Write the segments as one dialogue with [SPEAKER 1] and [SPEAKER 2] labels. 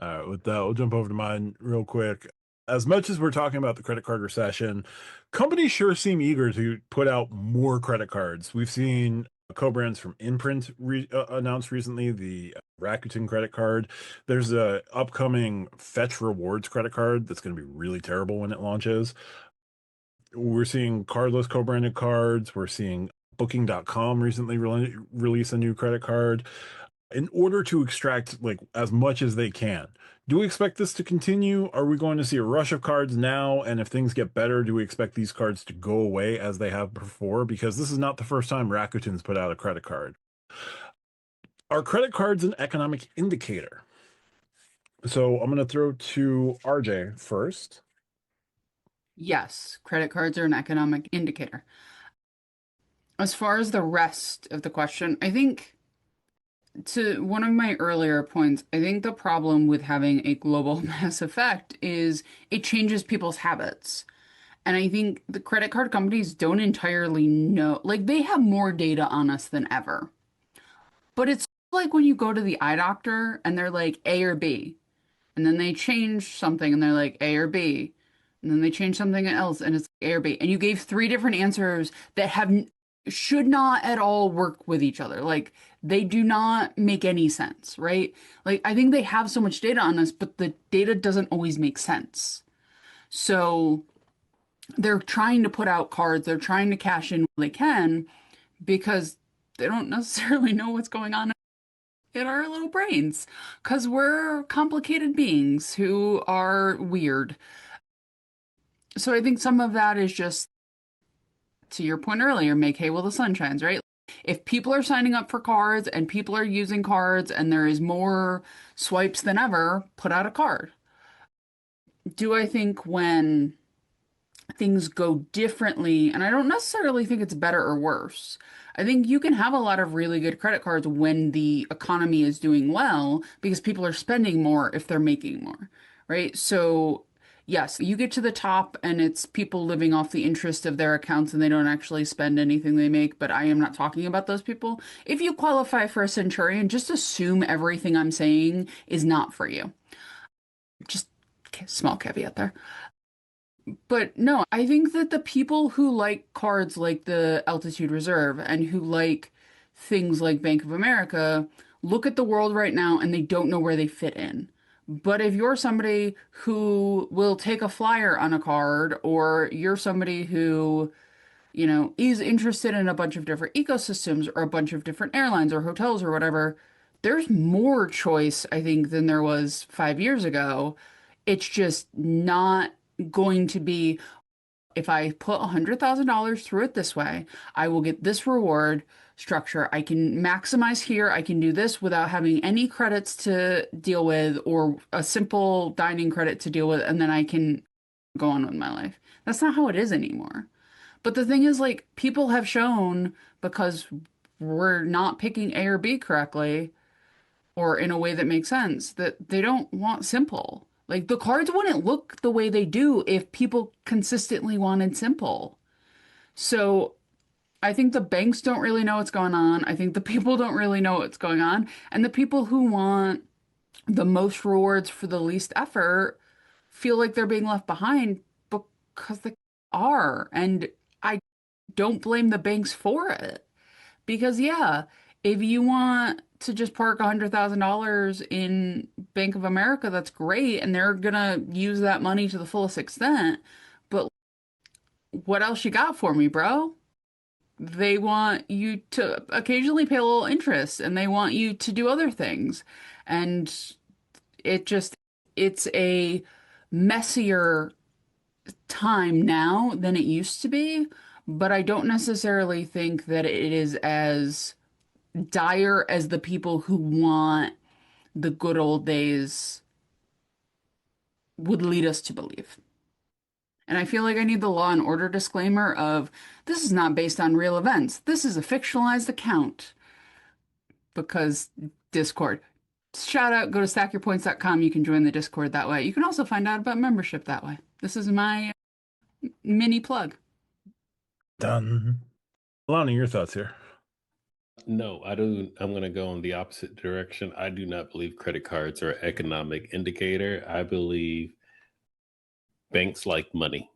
[SPEAKER 1] With that, we'll jump over to mine real quick. As much as we're talking about the credit card recession, companies sure seem eager to put out more credit cards. We've seen co-brands from Imprint announced recently the Rakuten credit card. There's a upcoming Fetch Rewards credit card that's going to be really terrible when it launches. We're seeing cardless co-branded cards. We're seeing Booking.com recently release a new credit card in order to extract like as much as they can. Do we expect this to continue? Are we going to see a rush of cards now? And if things get better, do we expect these cards to go away as they have before? Because this is not the first time Rakuten's put out a credit card. Are credit cards an economic indicator? So I'm going to throw to RJ first.
[SPEAKER 2] Yes, credit cards are an economic indicator. As far as the rest of the question, I think to one of my earlier points, I think the problem with having a global mass effect is it changes people's habits. And I think the credit card companies don't entirely know, like they have more data on us than ever. But it's like when you go to the eye doctor and they're like A or B, and then they change something and they're like A or B, and then they change something else and it's A or B, and you gave three different answers that have should not at all work with each other. Like they do not make any sense, right? Like I think they have so much data on us, but the data doesn't always make sense. So they're trying to put out cards, they're trying to cash in when they can because they don't necessarily know what's going on in our little brains because we're complicated beings who are weird. So I think some of that is just to your point earlier, make hay while the sun shines, right? If people are signing up for cards and people are using cards and there is more swipes than ever, put out a card. Do I think when things go differently, and I don't necessarily think it's better or worse. I think you can have a lot of really good credit cards when the economy is doing well because people are spending more if they're making more, right? So, yes, you get to the top and it's people living off the interest of their accounts and they don't actually spend anything they make, but I am not talking about those people. If you qualify for a Centurion, just assume everything I'm saying is not for you. Just small caveat there. But no, I think that the people who like cards like the Altitude Reserve and who like things like Bank of America look at the world right now and they don't know where they fit in. But if you're somebody who will take a flyer on a card, or you're somebody who, is interested in a bunch of different ecosystems or a bunch of different airlines or hotels or whatever, there's more choice, I think, than there was 5 years ago. It's just not going to be if I put $100,000 through it this way, I will get this reward structure. I can maximize here. I can do this without having any credits to deal with or a simple dining credit to deal with, and then I can go on with my life. That's not how it is anymore. But the thing is, like, people have shown because we're not picking A or B correctly or in a way that makes sense that they don't want simple. Like the cards wouldn't look the way they do if people consistently wanted simple. So I think the banks don't really know what's going on. I think the people don't really know what's going on. And the people who want the most rewards for the least effort feel like they're being left behind because they are. And I don't blame the banks for it. Because yeah, if you want to just park $100,000 in Bank of America, that's great, and they're gonna use that money to the fullest extent. But what else you got for me, bro? They want you to occasionally pay a little interest, and they want you to do other things. And it just, it's a messier time now than it used to be, but I don't necessarily think that it is as dire as the people who want the good old days would lead us to believe. And I feel like I need the Law and Order disclaimer of this is not based on real events. This is a fictionalized account because Discord. Shout out, go to stackyourpoints.com. You can join the Discord that way. You can also find out about membership that way. This is my mini plug.
[SPEAKER 1] Done. Alana, your thoughts here.
[SPEAKER 3] No, I do. I'm going to go in the opposite direction. I do not believe credit cards are an economic indicator. I believe banks like money,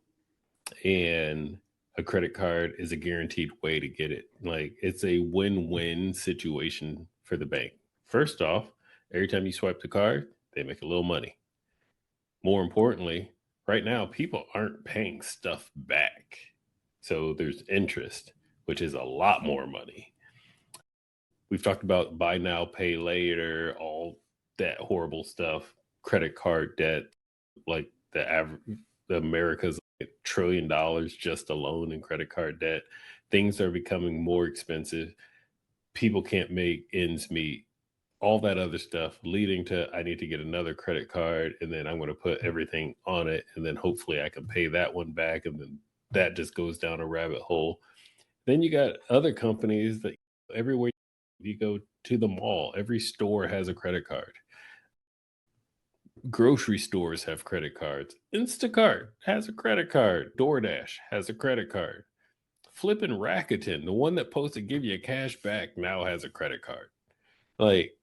[SPEAKER 3] and a credit card is a guaranteed way to get it. Like it's a win-win situation for the bank. First off, every time you swipe the card, they make a little money. More importantly, right now people aren't paying stuff back. So there's interest, which is a lot more money. We've talked about buy now, pay later, all that horrible stuff, credit card debt, like the America's $1 trillion just alone in credit card debt. Things are becoming more expensive. People can't make ends meet. All that other stuff leading to I need to get another credit card and then I'm going to put everything on it and then hopefully I can pay that one back and then that just goes down a rabbit hole. Then you got other companies that everywhere you go to the mall, every store has a credit card. Grocery stores have credit cards. Instacart has a credit card. DoorDash has a credit card. Flippin' Rakuten, the one that supposed to give you cash back, now has a credit card. Like,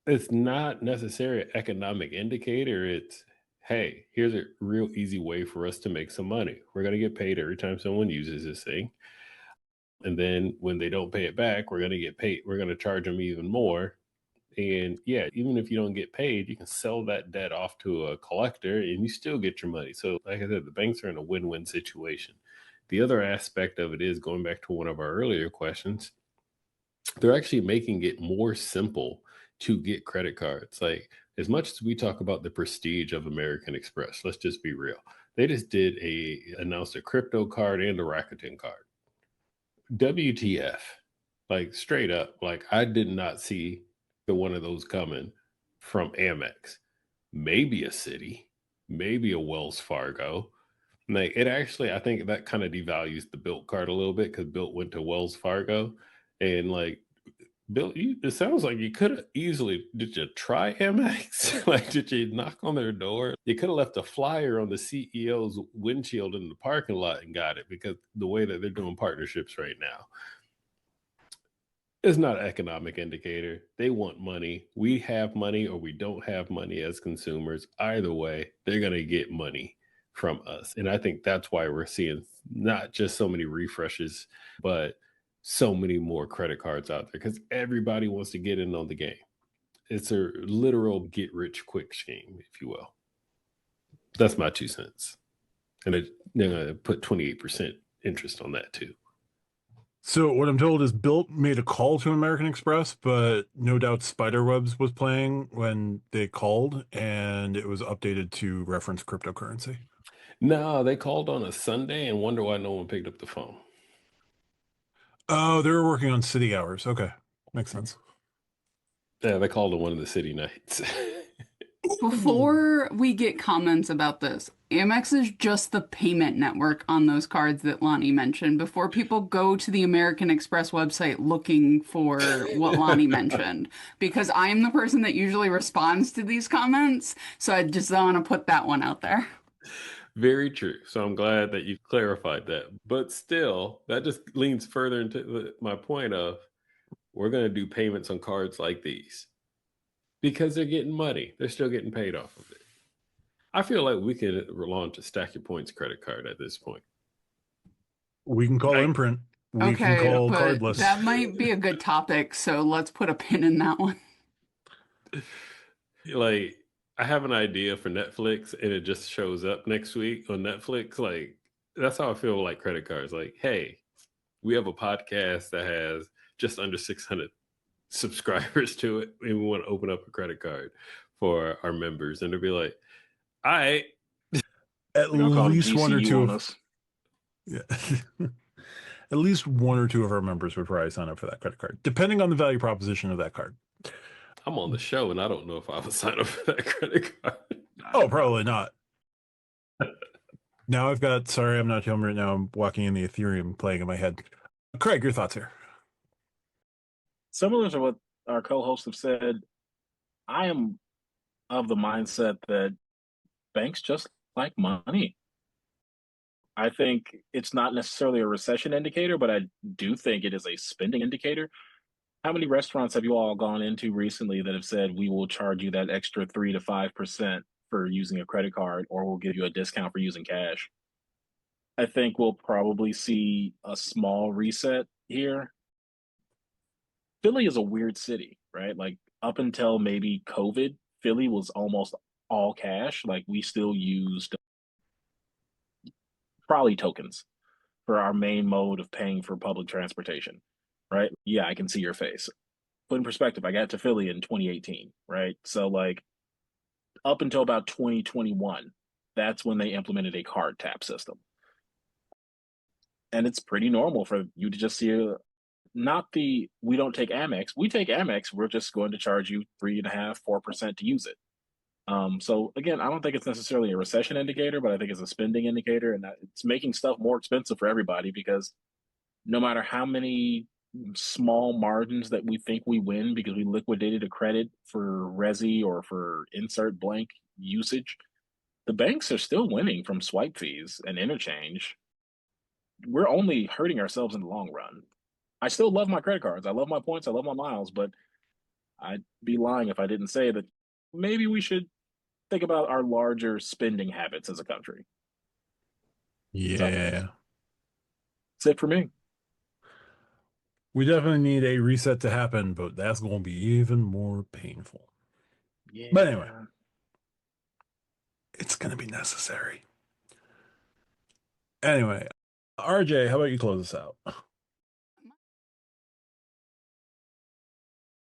[SPEAKER 3] it's not necessarily an economic indicator. It's, hey, here's a real easy way for us to make some money. We're going to get paid every time someone uses this thing. And then when they don't pay it back, we're going to get paid. We're going to charge them even more. And yeah, even if you don't get paid, you can sell that debt off to a collector and you still get your money. So, like I said, the banks are in a win win situation. The other aspect of it is going back to one of our earlier questions, they're actually making it more simple to get credit cards. Like, as much as we talk about the prestige of American Express, let's just be real. They just announced a crypto card and a Rakuten card. WTF? Like straight up, like I did not see the one of those coming from Amex. Maybe a City, maybe a Wells Fargo. Like it actually, I think that kind of devalues the Built card a little bit because Built went to Wells Fargo, and like Bill, it sounds like you could have easily. Did you try Amex? Like, did you knock on their door? You could have left a flyer on the CEO's windshield in the parking lot and got it because the way that they're doing partnerships right now. It's not an economic indicator. They want money. We have money or we don't have money as consumers. Either way, they're going to get money from us. And I think that's why we're seeing not just so many refreshes, but so many more credit cards out there because everybody wants to get in on the game. It's a literal get rich quick scheme, if you will. That's my 2 cents. And they're going to put 28% interest on that too.
[SPEAKER 1] So what I'm told is Built made a call to American Express, but no doubt Spiderwebs was playing when they called, and it was updated to reference cryptocurrency.
[SPEAKER 3] No, they called on a Sunday and wonder why no one picked up the phone.
[SPEAKER 1] Oh, they were working on city hours. Okay, makes sense.
[SPEAKER 3] Yeah, they called it one of the city nights.
[SPEAKER 2] Before we get comments about this, Amex is just the payment network on those cards that Lonnie mentioned before people go to the American Express website looking for what Lonnie mentioned. Because I am the person that usually responds to these comments, so I just want to put that one out there.
[SPEAKER 3] Very true. So I'm glad that you clarified that. But still, that just leans further into my point of we're going to do payments on cards like these because they're getting money. They're still getting paid off of it. I feel like we could launch a Stack Your Points credit card at this point.
[SPEAKER 1] We can call
[SPEAKER 3] Like,
[SPEAKER 1] Imprint. We can
[SPEAKER 2] Okay,
[SPEAKER 1] call
[SPEAKER 2] but
[SPEAKER 1] Cardless.
[SPEAKER 2] that might be a good topic, so let's put a pin in that one.
[SPEAKER 3] like I have an idea for Netflix and it just shows up next week on Netflix. Like that's how I feel like credit cards. Like, hey, we have a podcast that has just under 600 subscribers to it, and we want to open up a credit card for our members. And they'll be like, all right.
[SPEAKER 1] At
[SPEAKER 4] They're gonna call
[SPEAKER 1] least one or
[SPEAKER 4] GCU
[SPEAKER 1] two
[SPEAKER 4] on
[SPEAKER 1] of
[SPEAKER 4] us.
[SPEAKER 1] yeah. At least one or two of our members would probably sign up for that credit card, depending on the value proposition of that card.
[SPEAKER 3] I'm on the show and I don't know if I would sign up for that credit card.
[SPEAKER 1] Oh, probably not. Now I've got, sorry, I'm not home right now. I'm walking in the Ethereum playing in my head. Craig, your thoughts here?
[SPEAKER 4] Similar to what our co-hosts have said, I am of the mindset that banks just like money. I think it's not necessarily a recession indicator, but I do think it is a spending indicator. How many restaurants have you all gone into recently that have said we will charge you that extra 3 to 5% for using a credit card, or we'll give you a discount for using cash? I think we'll probably see a small reset here. Philly is a weird city, right? Like up until maybe COVID, Philly was almost all cash. Like we still used trolley tokens for our main mode of paying for public transportation, right? Yeah, I can see your face. Put in perspective, I got to Philly in 2018, right? So like up until about 2021, that's when they implemented a card tap system. And it's pretty normal for you to just see not the we don't take Amex, we take Amex, we're just going to charge you 3.5, 4% to use it. So again, I don't think it's necessarily a recession indicator, but I think it's a spending indicator, and that it's making stuff more expensive for everybody because no matter how many small margins that we think we win because we liquidated a credit for resi or for insert blank usage, the banks are still winning from swipe fees and interchange. We're only hurting ourselves in the long run. I still love my credit cards. I love my points. I love my miles, but I'd be lying if I didn't say that maybe we should think about our larger spending habits as a country. So
[SPEAKER 1] Yeah.
[SPEAKER 4] that's it for me.
[SPEAKER 1] We definitely need a reset to happen, but that's going to be even more painful.
[SPEAKER 4] Yeah.
[SPEAKER 1] But anyway, it's going to be necessary. Anyway, RJ, how about you close us out?